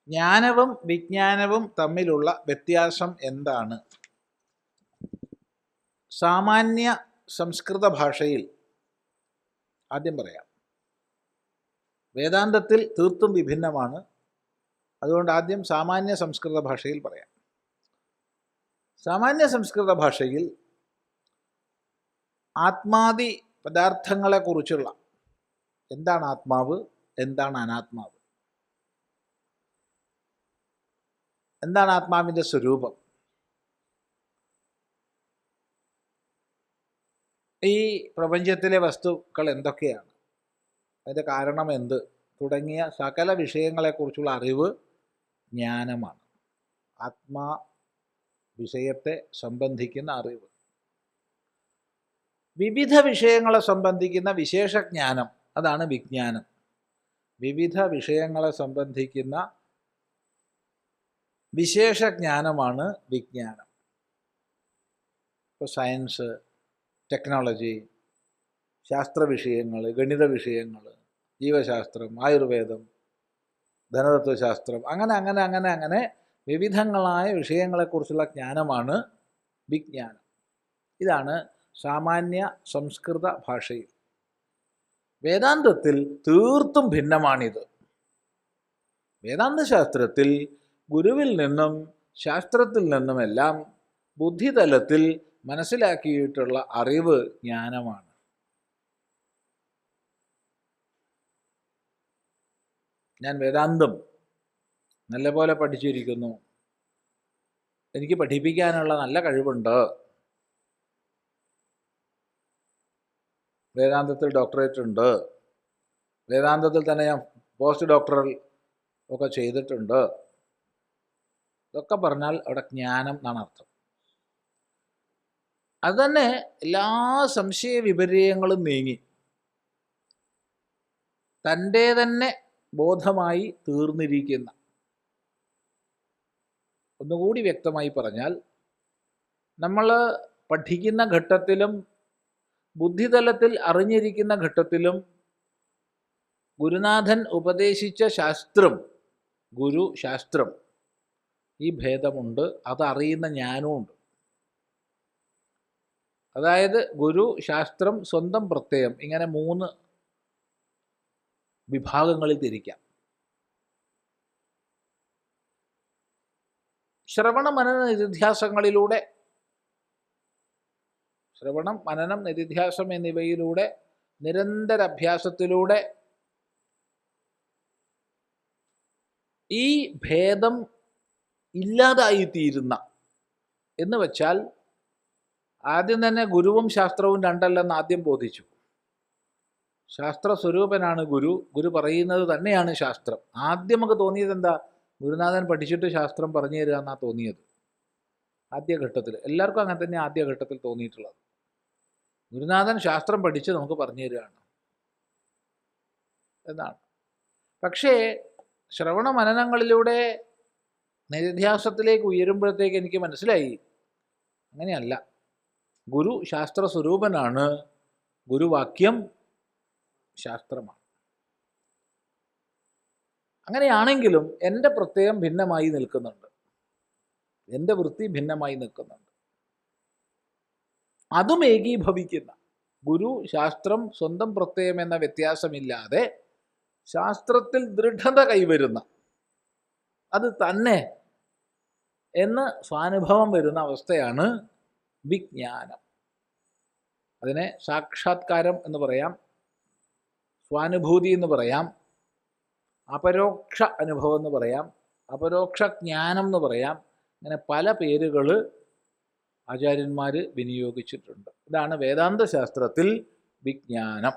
ജ്ഞാനവും വിജ്ഞാനവും തമ്മിലുള്ള വ്യത്യാസം എന്താണ്? സാമാന്യ സംസ്കൃത ഭാഷയിൽ ആദ്യം പറയാം. വേദാന്തത്തിൽ തീർത്തും വിഭിന്നമാണ്. അതുകൊണ്ട് ആദ്യം സാമാന്യ സംസ്കൃത ഭാഷയിൽ പറയാം. സാമാന്യ സംസ്കൃത ഭാഷയിൽ ആത്മാദി പദാർത്ഥങ്ങളെക്കുറിച്ചുള്ള എന്താണ് ആത്മാവ്, എന്താണ് അനാത്മാവ്, എന്താണ് ആത്മാവിൻ്റെ സ്വരൂപം, ഈ പ്രപഞ്ചത്തിലെ വസ്തുക്കൾ എന്തൊക്കെയാണ്, അതിൻ്റെ കാരണം എന്ത് തുടങ്ങിയ സകല വിഷയങ്ങളെക്കുറിച്ചുള്ള അറിവ് ജ്ഞാനമാണ്. ആത്മാ വിഷയത്തെ സംബന്ധിക്കുന്ന അറിവ്. വിവിധ വിഷയങ്ങളെ സംബന്ധിക്കുന്ന വിശേഷജ്ഞാനം അതാണ് വിജ്ഞാനം. വിവിധ വിഷയങ്ങളെ സംബന്ധിക്കുന്ന വിശേഷജ്ഞാനമാണ് വിജ്ഞാനം. ഇപ്പോൾ സയൻസ്, ടെക്നോളജി, ശാസ്ത്ര വിഷയങ്ങൾ, ഗണിത വിഷയങ്ങൾ, ജീവശാസ്ത്രം, ആയുർവേദം, ധനതത്വശാസ്ത്രം, അങ്ങനെ വിവിധങ്ങളായ വിഷയങ്ങളെക്കുറിച്ചുള്ള ജ്ഞാനമാണ് വിജ്ഞാനം. ഇതാണ് സാമാന്യ സംസ്കൃത ഭാഷയിൽ. വേദാന്തത്തിൽ തീർത്തും ഭിന്നമാണിത്. വേദാന്ത ശാസ്ത്രത്തിൽ ഗുരുവിൽ നിന്നും ശാസ്ത്രത്തിൽ നിന്നുമെല്ലാം ബുദ്ധിതലത്തിൽ മനസ്സിലാക്കിയിട്ടുള്ള അറിവ് ജ്ഞാനമാണ്. ഞാൻ വേദാന്തം നല്ലപോലെ പഠിച്ചിരിക്കുന്നു, എനിക്ക് പഠിപ്പിക്കാനുള്ള നല്ല കഴിവുണ്ട്, വേദാന്തത്തിൽ ഡോക്ടറേറ്റ് ഉണ്ട്, വേദാന്തത്തിൽ തന്നെ ഞാൻ പോസ്റ്റ് ഡോക്ടറൽ ഒക്കെ ചെയ്തിട്ടുണ്ട്, ഇതൊക്കെ പറഞ്ഞാൽ അവിടെ ജ്ഞാനം എന്നാണ് അർത്ഥം. അതുതന്നെ എല്ലാ സംശയ വിപര്യങ്ങളും നീങ്ങി തൻ്റെ തന്നെ ബോധമായി തീർന്നിരിക്കുന്ന, ഒന്നുകൂടി വ്യക്തമായി പറഞ്ഞാൽ, നമ്മൾ പഠിക്കുന്ന ഘട്ടത്തിലും ബുദ്ധിതലത്തിൽ അറിഞ്ഞിരിക്കുന്ന ഘട്ടത്തിലും ഗുരുനാഥൻ ഉപദേശിച്ച ശാസ്ത്രം, ഗുരു ശാസ്ത്രം, ഈ ഭേദമുണ്ട്. അതറിയുന്ന ജ്ഞാനവുമുണ്ട്. അതായത് ഗുരു, ശാസ്ത്രം, സ്വന്തം പ്രത്യയം, ഇങ്ങനെ 3 വിഭാഗങ്ങളിൽ തിരിക്കാം. ശ്രവണ മനന നിധിധ്യാസങ്ങളിലൂടെ, ശ്രവണം, മനനം, നിധിധ്യാസം എന്നിവയിലൂടെ, നിരന്തര അഭ്യാസത്തിലൂടെ ഈ ഭേദം ഇല്ലാതായിത്തീരുന്ന, എന്ന് വച്ചാൽ ആദ്യം തന്നെ ഗുരുവും ശാസ്ത്രവും രണ്ടല്ലെന്ന് ആദ്യം ബോധിച്ചു. ശാസ്ത്ര സ്വരൂപനാണ് ഗുരു, ഗുരു പറയുന്നത് തന്നെയാണ് ശാസ്ത്രം. ആദ്യം നമുക്ക് തോന്നിയത് എന്താ? ഗുരുനാഥൻ പഠിച്ചിട്ട് ശാസ്ത്രം പറഞ്ഞു തരിക എന്നാണ് തോന്നിയത് ആദ്യഘട്ടത്തിൽ. എല്ലാവർക്കും അങ്ങനെ തന്നെ ആദ്യഘട്ടത്തിൽ തോന്നിയിട്ടുള്ളത്. ഗുരുനാഥൻ ശാസ്ത്രം പഠിച്ച് നമുക്ക് പറഞ്ഞു തരികയാണ് എന്നാണ്. പക്ഷേ ശ്രവണ മനനങ്ങളിലൂടെ നിധിധ്യാസത്തിലേക്ക് ഉയരുമ്പോഴത്തേക്ക് എനിക്ക് മനസ്സിലായി, അങ്ങനെയല്ല. ഗുരു ശാസ്ത്ര സ്വരൂപനാണ്, ഗുരുവാക്യം ശാസ്ത്രമാണ്. അങ്ങനെയാണെങ്കിലും എൻ്റെ പ്രത്യയം ഭിന്നമായി നിൽക്കുന്നുണ്ട്, എൻ്റെ വൃത്തി ഭിന്നമായി നിൽക്കുന്നുണ്ട്. അതും ഏകീഭവിക്കുന്ന, ഗുരു ശാസ്ത്രം സ്വന്തം പ്രത്യയം എന്ന വ്യത്യാസമില്ലാതെ ശാസ്ത്രത്തിൽ ദൃഢത കൈവരുന്ന, അത് തന്നെ എന്ന് സ്വാനുഭവം വരുന്ന അവസ്ഥയാണ് വിജ്ഞാനം. അതിനെ സാക്ഷാത്കാരം എന്ന് പറയാം, സ്വാനുഭൂതി എന്ന് പറയാം, അപരോക്ഷ അനുഭവം എന്ന് പറയാം, അപരോക്ഷ ജ്ഞാനം എന്ന് പറയാം. അങ്ങനെ പല പേരുകൾ ആചാര്യന്മാർ വിനിയോഗിച്ചിട്ടുണ്ട്. ഇതാണ് വേദാന്ത ശാസ്ത്രത്തിൽ വിജ്ഞാനം.